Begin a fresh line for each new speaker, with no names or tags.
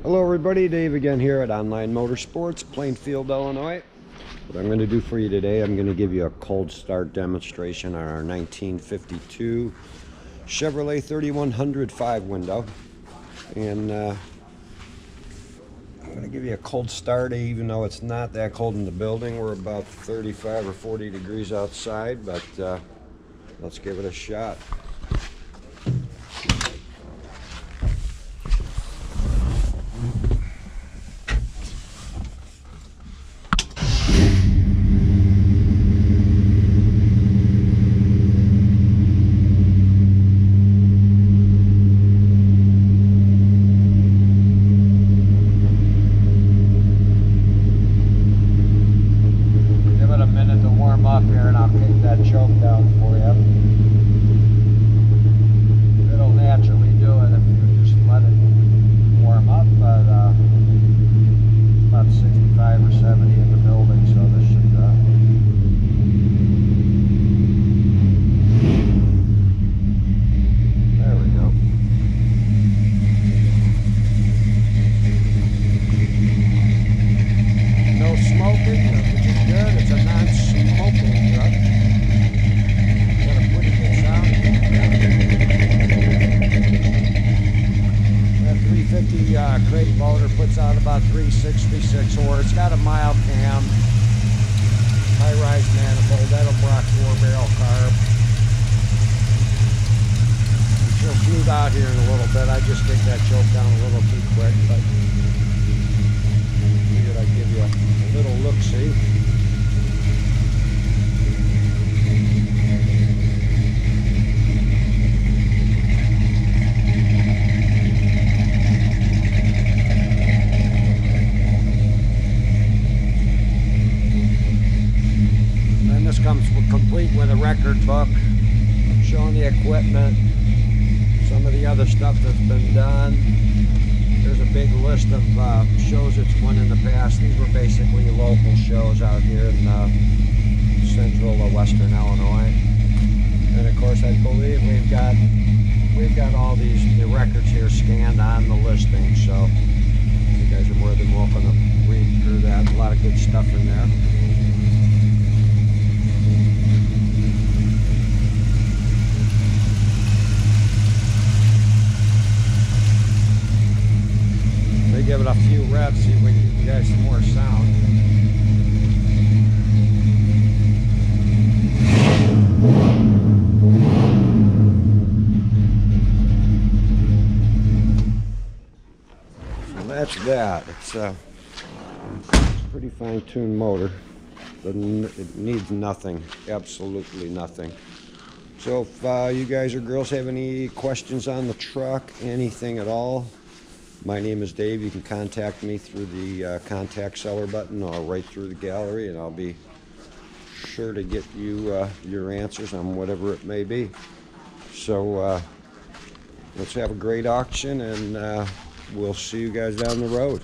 Hello everybody, Dave again here at Online Motorsports, Plainfield, Illinois. What I'm going to do for you today, I'm going to give you a cold start demonstration on our 1952 Chevrolet 3100 5-window. And I'm going to give you a cold start, even though it's not that cold in the building. We're about 35 or 40 degrees outside, but let's give it a shot. Up here and I'll kick that choke down for you. It'll naturally do it if you just let it warm up, but about 65 or 70 in the building, so this should there we go. No smoking, which is good. It's a non-smoking truck. Got a pretty good sound. That 350 crate motor puts out about 366 horse. It's got a mild cam, high-rise manifold, Edelbrock 4-barrel carb. She'll smooth out here in a little bit. I just kicked that choke down a little too quick, but figured I'd give you a little look-see. And this comes complete with a record book showing the equipment, some of the other stuff that's been done. There's a big list of shows it's won in the past. These were basically local shows out here in central western Illinois. And of course, I believe we've got all the records here scanned on the listing. So you guys are more than welcome to read through that. A lot of good stuff in there. Give it a few reps, see if we can get you guys some more sound. So that's that. It's a pretty fine-tuned motor. It needs nothing, absolutely nothing. So if you guys or girls have any questions on the truck, anything at all, my name is Dave. You can contact me through the contact seller button or right through the gallery, and I'll be sure to get you your answers on whatever it may be. So let's have a great auction, and we'll see you guys down the road.